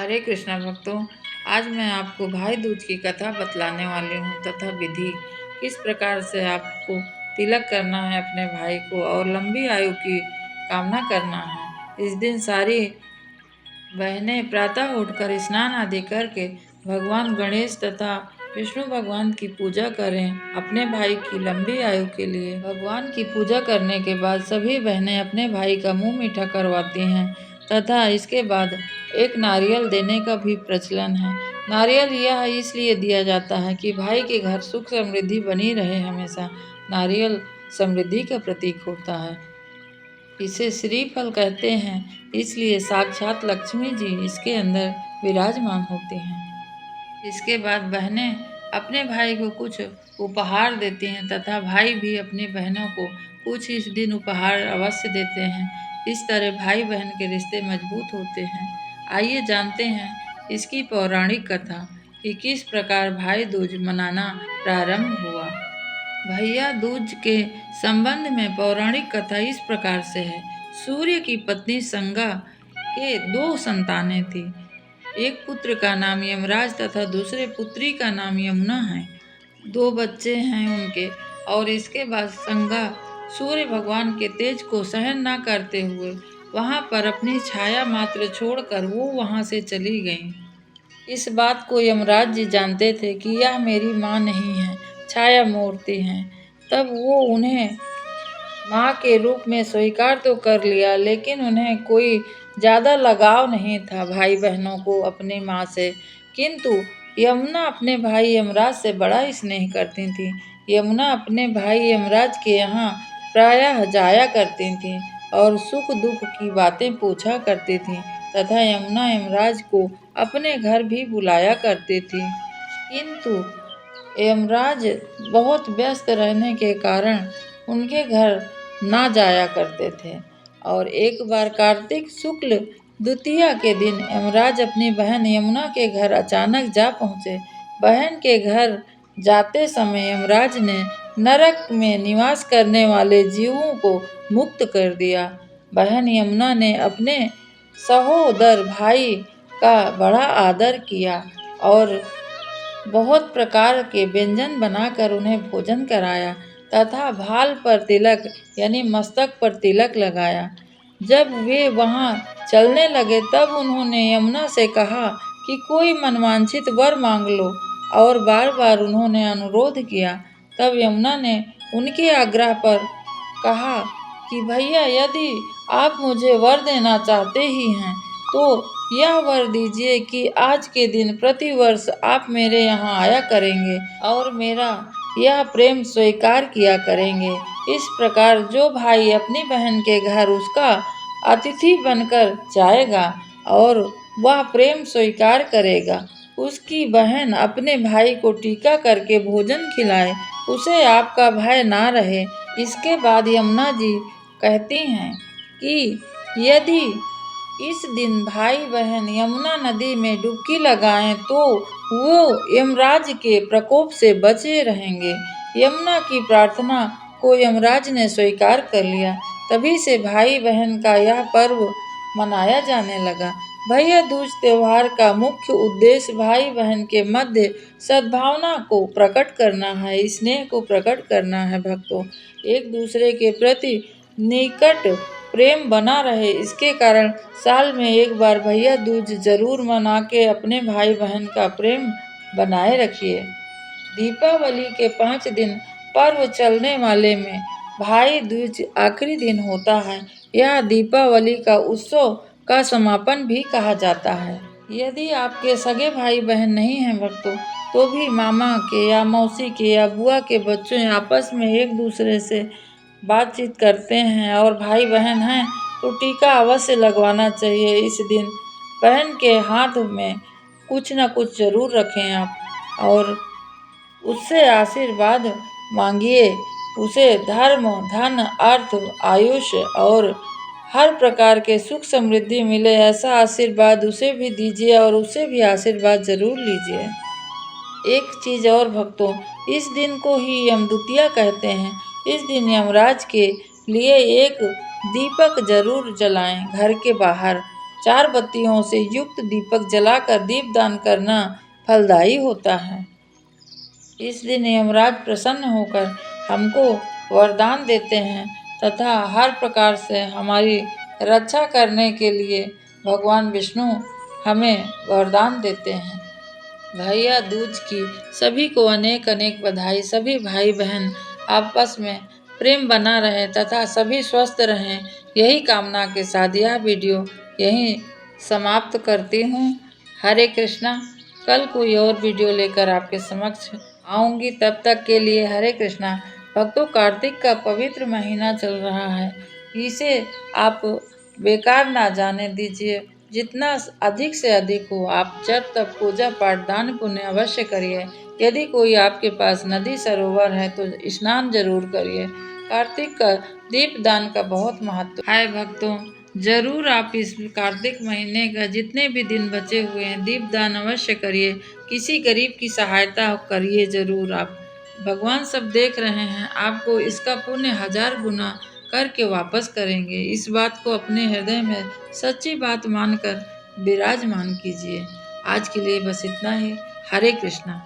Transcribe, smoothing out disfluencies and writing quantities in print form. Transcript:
हरे कृष्णा भक्तों, आज मैं आपको भाई दूज की कथा बतलाने वाली हूँ तथा विधि किस प्रकार से आपको तिलक करना है अपने भाई को और लंबी आयु की कामना करना है। इस दिन सारी बहनें प्रातः उठकर स्नान आदि करके भगवान गणेश तथा विष्णु भगवान की पूजा करें। अपने भाई की लंबी आयु के लिए भगवान की पूजा करने के बाद सभी बहनें अपने भाई का मुंह मीठा करवाती हैं तथा इसके बाद एक नारियल देने का भी प्रचलन है। नारियल यह इसलिए दिया जाता है कि भाई के घर सुख समृद्धि बनी रहे हमेशा। नारियल समृद्धि का प्रतीक होता है। इसे श्रीफल कहते हैं, इसलिए साक्षात लक्ष्मी जी इसके अंदर विराजमान होती हैं। इसके बाद बहनें अपने भाई को कुछ उपहार देती हैं तथा भाई भी अपनी बहनों को कुछ इस दिन उपहार अवश्य देते हैं। इस तरह भाई बहन के रिश्ते मजबूत होते हैं। आइए जानते हैं इसकी पौराणिक कथा कि किस प्रकार भाई दूज मनाना प्रारंभ हुआ। भैया दूज के संबंध में पौराणिक कथा इस प्रकार से है। सूर्य की पत्नी संगा के दो संतानें थी। एक पुत्र का नाम यमराज तथा दूसरे पुत्री का नाम यमुना है। दो बच्चे हैं उनके। और इसके बाद संगा सूर्य भगवान के तेज को सहन न करते हुए वहां पर अपनी छाया मात्र छोड़कर वो वहां से चली गईं। इस बात को यमराज जी जानते थे कि यह मेरी माँ नहीं है, छाया मूर्ति हैं। तब वो उन्हें माँ के रूप में स्वीकार तो कर लिया, लेकिन उन्हें कोई ज़्यादा लगाव नहीं था भाई बहनों को अपनी माँ से। किंतु यमुना अपने भाई यमराज से बड़ा स्नेह करती थी। यमुना अपने भाई यमराज के यहाँ प्रायः जाया करती थी और सुख दुख की बातें पूछा करती थी तथा यमुना यमराज को अपने घर भी बुलाया करती थी। किंतु यमराज बहुत व्यस्त रहने के कारण उनके घर ना जाया करते थे। और एक बार कार्तिक शुक्ल द्वितीया के दिन यमराज अपनी बहन यमुना के घर अचानक जा पहुँचे। बहन के घर जाते समय यमराज ने नरक में निवास करने वाले जीवों को मुक्त कर दिया। बहन यमुना ने अपने सहोदर भाई का बड़ा आदर किया और बहुत प्रकार के व्यंजन बनाकर उन्हें भोजन कराया तथा भाल पर तिलक यानी मस्तक पर तिलक लगाया। जब वे वहां चलने लगे तब उन्होंने यमुना से कहा कि कोई मनवांछित वर मांग लो और बार बार उन्होंने अनुरोध किया। तब यमुना ने उनके आग्रह पर कहा कि भैया, यदि आप मुझे वर देना चाहते ही हैं तो यह वर दीजिए कि आज के दिन प्रतिवर्ष आप मेरे यहाँ आया करेंगे और मेरा यह प्रेम स्वीकार किया करेंगे। इस प्रकार जो भाई अपनी बहन के घर उसका अतिथि बनकर जाएगा और वह प्रेम स्वीकार करेगा, उसकी बहन अपने भाई को टीका करके भोजन खिलाए, उसे आपका भय ना रहे। इसके बाद यमुना जी कहती हैं कि यदि इस दिन भाई बहन यमुना नदी में डुबकी लगाएं तो वो यमराज के प्रकोप से बचे रहेंगे। यमुना की प्रार्थना को यमराज ने स्वीकार कर लिया। तभी से भाई बहन का यह पर्व मनाया जाने लगा। भैया दूज त्योहार का मुख्य उद्देश्य भाई बहन के मध्य सद्भावना को प्रकट करना है, स्नेह को प्रकट करना है। भक्तों, एक दूसरे के प्रति निकट प्रेम बना रहे, इसके कारण साल में एक बार भैया दूज जरूर मना के अपने भाई बहन का प्रेम बनाए रखिए। दीपावली के 5 दिन पर्व चलने वाले में भाई दूज आखिरी दिन होता है। यह दीपावली का उत्सव का समापन भी कहा जाता है। यदि आपके सगे भाई बहन नहीं हैं भक्तों, तो भी मामा के या मौसी के या बुआ के बच्चों आपस में एक दूसरे से बातचीत करते हैं और भाई बहन हैं तो टीका अवश्य लगवाना चाहिए। इस दिन बहन के हाथ में कुछ न कुछ जरूर रखें आप और उससे आशीर्वाद मांगिए। उसे धर्म, धन, अर्थ, आयुष और हर प्रकार के सुख समृद्धि मिले, ऐसा आशीर्वाद उसे भी दीजिए और उससे भी आशीर्वाद जरूर लीजिए। एक चीज और भक्तों, इस दिन को ही यमद्वितीया कहते हैं। इस दिन यमराज के लिए एक दीपक जरूर जलाएं घर के बाहर 4 बत्तियों से युक्त दीपक जलाकर दीपदान करना फलदायी होता है। इस दिन यमराज प्रसन्न होकर हमको वरदान देते हैं तथा हर प्रकार से हमारी रक्षा करने के लिए भगवान विष्णु हमें वरदान देते हैं। भैया दूज की सभी को अनेक अनेक बधाई। सभी भाई बहन आपस में प्रेम बना रहे तथा सभी स्वस्थ रहें, यही कामना के साथ यह वीडियो यहीं समाप्त करती हूँ। हरे कृष्णा। कल कोई और वीडियो लेकर आपके समक्ष आऊँगी, तब तक के लिए हरे कृष्णा। भक्तों, कार्तिक का पवित्र महीना चल रहा है, इसे आप बेकार ना जाने दीजिए। जितना अधिक से अधिक हो आप जब तक पूजा पाठ दान पुण्य अवश्य करिए। यदि कोई आपके पास नदी सरोवर है तो स्नान जरूर करिए। कार्तिक का दीपदान का बहुत महत्व है भक्तों। जरूर आप इस कार्तिक महीने का जितने भी दिन बचे हुए हैं दीपदान अवश्य करिए। किसी गरीब की सहायता करिए जरूर आप। भगवान सब देख रहे हैं, आपको इसका पुण्य 1000 गुना करके वापस करेंगे। इस बात को अपने हृदय में सच्ची बात मानकर विराजमान कीजिए। आज के लिए बस इतना ही। हरे कृष्णा।